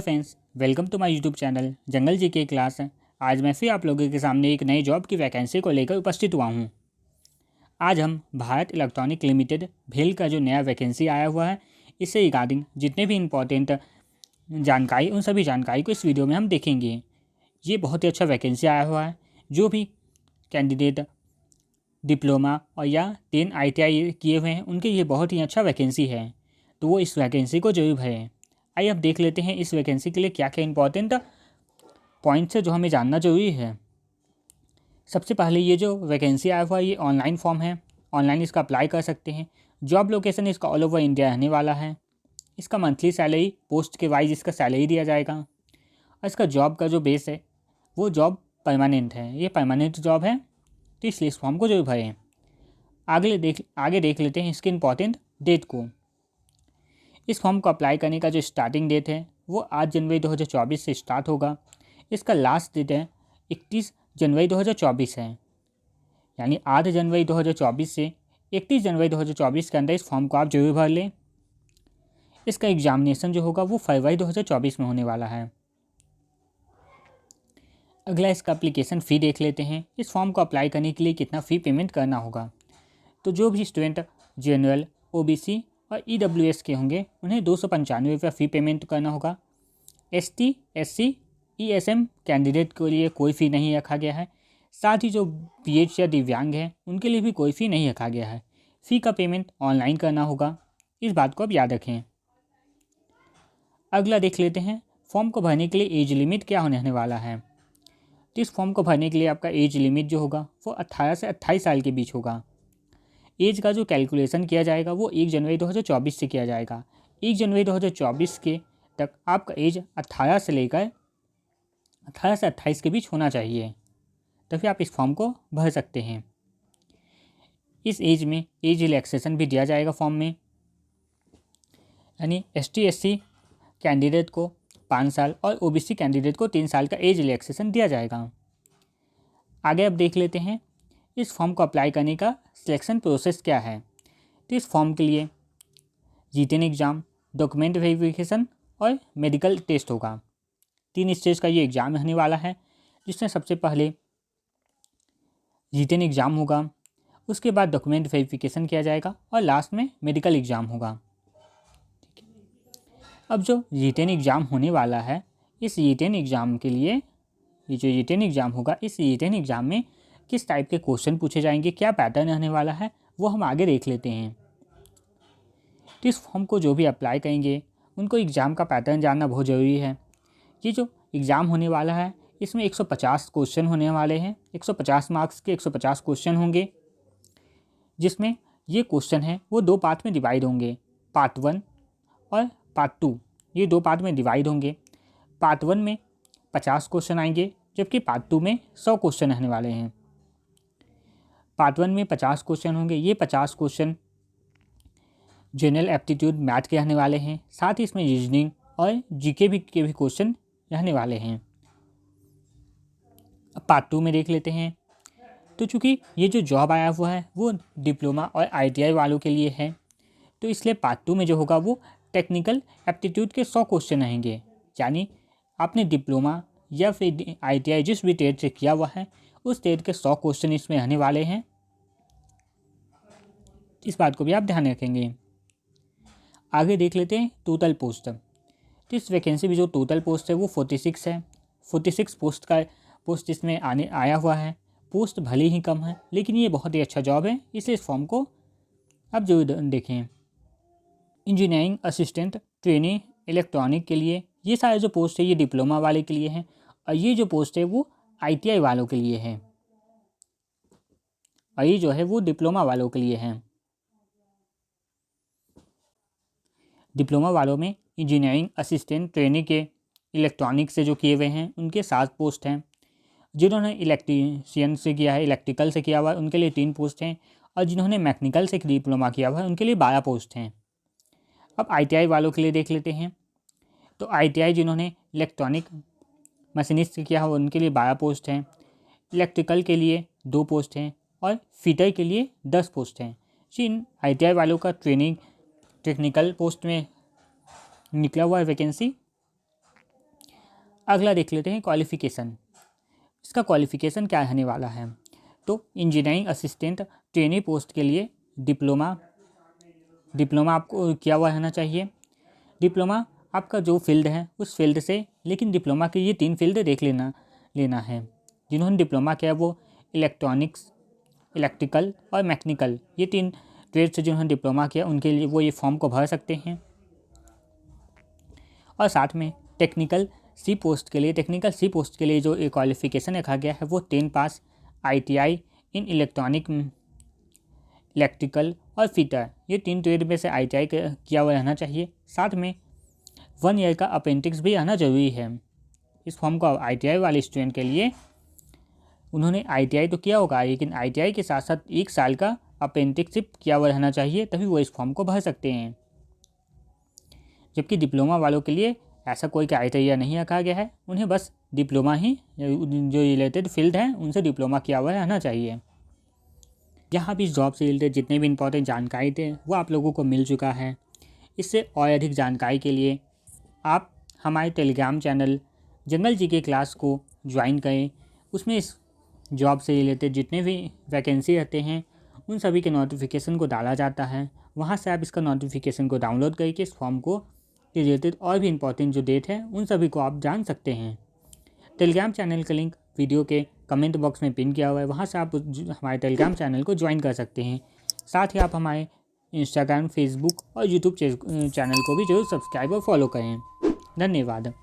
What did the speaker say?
Friends, welcome to my YouTube channel जंगल जी के क्लास। आज मैं फिर आप लोगों के सामने एक नई जॉब की वैकेंसी को लेकर उपस्थित हुआ हूं। आज हम भारत इलेक्ट्रॉनिक लिमिटेड भेल का जो नया वैकेंसी आया हुआ है, इससे रिगार्डिंग जितने भी इम्पोर्टेंट जानकारी उन सभी जानकारी को इस वीडियो में हम देखेंगे। ये बहुत ही अच्छा वैकेंसी आया हुआ है। जो भी कैंडिडेट डिप्लोमा और या 10 ITI किए हुए हैं उनके लिए बहुत ही अच्छा वैकेंसी है, तो वो इस वैकेंसी को जरूर भरें। आइए अब देख लेते हैं इस वैकेंसी के लिए क्या क्या इंपॉर्टेंट पॉइंट्स है जो हमें जानना जरूरी है। सबसे पहले ये जो वैकेंसी आया हुआ है ये ऑनलाइन फॉर्म है, ऑनलाइन इसका अप्लाई कर सकते हैं। जॉब लोकेशन इसका ऑल ओवर इंडिया रहने वाला है। इसका मंथली सैलरी पोस्ट के वाइज इसका सैलरी दिया जाएगा और इसका जॉब का जो बेस है वो जॉब परमानेंट है, ये परमानेंट जॉब है, तो इसलिए इस फॉर्म को जरूर भरें। आगे देख लेते हैं इसके इम्पॉर्टेंट डेट को। इस फॉर्म को अप्लाई करने का जो स्टार्टिंग डेट है वो 8 जनवरी 2024 से स्टार्ट होगा। इसका लास्ट डेट है 31 जनवरी 2024 है, यानी 8 जनवरी 2024 से 31 जनवरी 2024 के अंदर इस फॉर्म को आप जरूर भर लें। इसका एग्जामिनेशन जो होगा वो फरवरी 2024 में होने वाला है। अगला इसका एप्लीकेशन फ़ी देख लेते हैं। इस फॉर्म को अप्लाई करने के लिए कितना फ़ी पेमेंट करना होगा। तो जो भी स्टूडेंट जनरल, OBC और EWS के होंगे उन्हें 295 रुपये फ़ी पेमेंट करना होगा। ST, SC, ESM कैंडिडेट के लिए कोई फ़ी नहीं रखा गया है। साथ ही जो PH या दिव्यांग हैं उनके लिए भी कोई फ़ी नहीं रखा गया है। फ़ी का पेमेंट ऑनलाइन करना होगा, इस बात को आप याद रखें। अगला देख लेते हैं फॉर्म को भरने के लिए एज लिमिट क्या होने वाला है। तो इस फॉर्म को भरने के लिए आपका एज लिमिट जो होगा वो 18 से 28 साल के बीच होगा। एज का जो कैलकुलेशन किया जाएगा वो 1 जनवरी 2024 से किया जाएगा। 1 जनवरी 2024 के तक आपका एज 18 से लेकर 18 से 28 के बीच होना चाहिए, तभी आप इस फॉर्म को भर सकते हैं। इस एज में एज रिलैक्सेशन भी दिया जाएगा फॉर्म में, यानी ST SC कैंडिडेट को 5 साल और OBC कैंडिडेट को 3 साल का एज रिलैक्सेशन दिया जाएगा। आगे अब देख लेते हैं इस फॉर्म को अप्लाई करने का सिलेक्शन प्रोसेस क्या है। तो इस फॉर्म के लिए रिटन एग्ज़ाम, डॉक्यूमेंट वेरिफिकेशन और मेडिकल टेस्ट होगा। 3 स्टेज का ये एग्ज़ाम रहने वाला है, जिसमें सबसे पहले रिटन एग्ज़ाम होगा, उसके बाद डॉक्यूमेंट वेरिफिकेशन किया जाएगा और लास्ट में मेडिकल एग्ज़ाम होगा। अब जो रिटन एग्ज़ाम होने वाला है, इस रिटन एग्ज़ाम के लिए ये जो रिटन एग्ज़ाम होगा, इस रिटन एग्ज़ाम में किस टाइप के क्वेश्चन पूछे जाएंगे, क्या पैटर्न रहने वाला है, वो हम आगे देख लेते हैं। तो इस फॉर्म को जो भी अप्लाई करेंगे उनको एग्ज़ाम का पैटर्न जानना बहुत ज़रूरी है। ये जो एग्ज़ाम होने वाला है इसमें 150 क्वेश्चन होने वाले हैं। 150 मार्क्स के 150 क्वेश्चन होंगे, जिसमें ये क्वेश्चन हैं वो 2 पार्ट में डिवाइड होंगे, पार्ट 1 और पार्ट 2। ये 2 पार्ट में डिवाइड होंगे। पार्ट 1 में 50 क्वेश्चन आएंगे, जबकि पार्ट 2 में 100 क्वेश्चन रहने वाले हैं। पार्ट 1 में 50 क्वेश्चन होंगे। ये 50 क्वेश्चन जनरल एप्टीट्यूड मैथ के रहने वाले हैं, साथ ही इसमें रीजनिंग और GK के भी क्वेश्चन रहने वाले हैं। अब पार्ट 2 में देख लेते हैं। तो चूँकि ये जो जॉब आया हुआ है वो डिप्लोमा और ITI वालों के लिए है, तो इसलिए पार्ट 2 में जो होगा वो टेक्निकल एप्टीट्यूड के 100 क्वेश्चन रहेंगे। यानी आपने डिप्लोमा या फिर ITI जिस भी ट्रेड से किया हुआ है उस ट्रेड के 100 क्वेश्चन इसमें रहने वाले हैं। इस बात को भी आप ध्यान रखेंगे। आगे देख लेते हैं टोटल पोस्ट। तो इस वैकेंसी में जो टोटल पोस्ट है वो 46 है। 46 पोस्ट इसमें आया हुआ है। पोस्ट भले ही कम है, लेकिन ये बहुत ही अच्छा जॉब है, इसलिए इस फॉर्म को आप जरूर देखें। इंजीनियरिंग असिस्टेंट ट्रेनी इलेक्ट्रॉनिक के लिए ये सारे जो पोस्ट है ये डिप्लोमा वाले के लिए हैं, और ये जो पोस्ट है वो ITI वालों के लिए है, और ये जो है वो डिप्लोमा वालों के लिए है। डिप्लोमा वालों में इंजीनियरिंग असिस्टेंट ट्रेनी के इलेक्ट्रॉनिक से जो किए हुए हैं उनके 7 पोस्ट हैं। जिन्होंने इलेक्ट्रीशियन से किया है, इलेक्ट्रिकल से किया हुआ है, उनके लिए 3 पोस्ट हैं, और जिन्होंने मैकेनिकल से डिप्लोमा किया हुआ है उनके लिए 12 पोस्ट हैं। अब ITI वालों के लिए देख लेते हैं। तो ITI जिन्होंने इलेक्ट्रॉनिक मशीनिस्ट से किया हुआ उनके लिए 12 पोस्ट हैं, इलेक्ट्रिकल के लिए 2 पोस्ट हैं और फिटर के लिए 10 पोस्ट हैं। इन ITI वालों का ट्रेनिंग टेक्निकल पोस्ट में निकला हुआ है वैकेंसी। अगला देख लेते हैं क्वालिफ़िकेशन। इसका क्वालिफ़िकेशन क्या रहने वाला है, तो इंजीनियरिंग असिस्टेंट ट्रेनी पोस्ट के लिए डिप्लोमा आपको किया हुआ रहना चाहिए। डिप्लोमा आपका जो फील्ड है उस फील्ड से, लेकिन डिप्लोमा के ये 3 फील्ड देख लेना है। जिन्होंने डिप्लोमा किया वो इलेक्ट्रॉनिक्स, इलेक्ट्रिकल और मैकेनिकल, ये 3 ट्रेड से जिन्होंने डिप्लोमा किया उनके लिए वो ये फॉर्म को भर सकते हैं। और साथ में टेक्निकल सी पोस्ट के लिए जो एक क्वालिफ़िकेशन रखा गया है वो 10 पास ITI इन इलेक्ट्रिकल और फिटर, ये 3 ट्रेड में से ITI किया हुआ रहना चाहिए। साथ में 1 ईयर का अप्रेंटिस भी रहना जरूरी है। इस फॉर्म को ITI वाले स्टूडेंट के लिए उन्होंने ITI तो किया होगा, लेकिन ITI के साथ साथ 1 साल का अप्रेंटिसशिप किया हुआ रहना चाहिए, तभी वो इस फॉर्म को भर सकते हैं। जबकि डिप्लोमा वालों के लिए ऐसा कोई क्राइटेरिया नहीं रखा गया है, उन्हें बस डिप्लोमा ही, जो रिलेटेड फील्ड है उनसे डिप्लोमा किया हुआ रहना चाहिए। यहाँ भी जॉब से रिलेटेड जितने भी इंपॉर्टेंट जानकारी थे वो आप लोगों को मिल चुका है। इससे और अधिक जानकारी के लिए आप हमारे टेलीग्राम चैनल जंगल जी के क्लास को ज्वाइन करें। उसमें इस जॉब से रिलेटेड जितने भी वैकेंसी रहते हैं उन सभी के नोटिफिकेशन को डाला जाता है। वहाँ से आप इसका नोटिफिकेशन को डाउनलोड करके इस फॉर्म को रिलेटेड और भी इंपॉर्टेंट जो डेट है उन सभी को आप जान सकते हैं। टेलीग्राम चैनल का लिंक वीडियो के कमेंट बॉक्स में पिन किया हुआ है, वहाँ से आप हमारे टेलीग्राम चैनल को ज्वाइन कर सकते हैं। साथ ही आप हमारे इंस्टाग्राम, फेसबुक और यूट्यूब चैनल को भी जरूर सब्सक्राइब और फॉलो करें। धन्यवाद।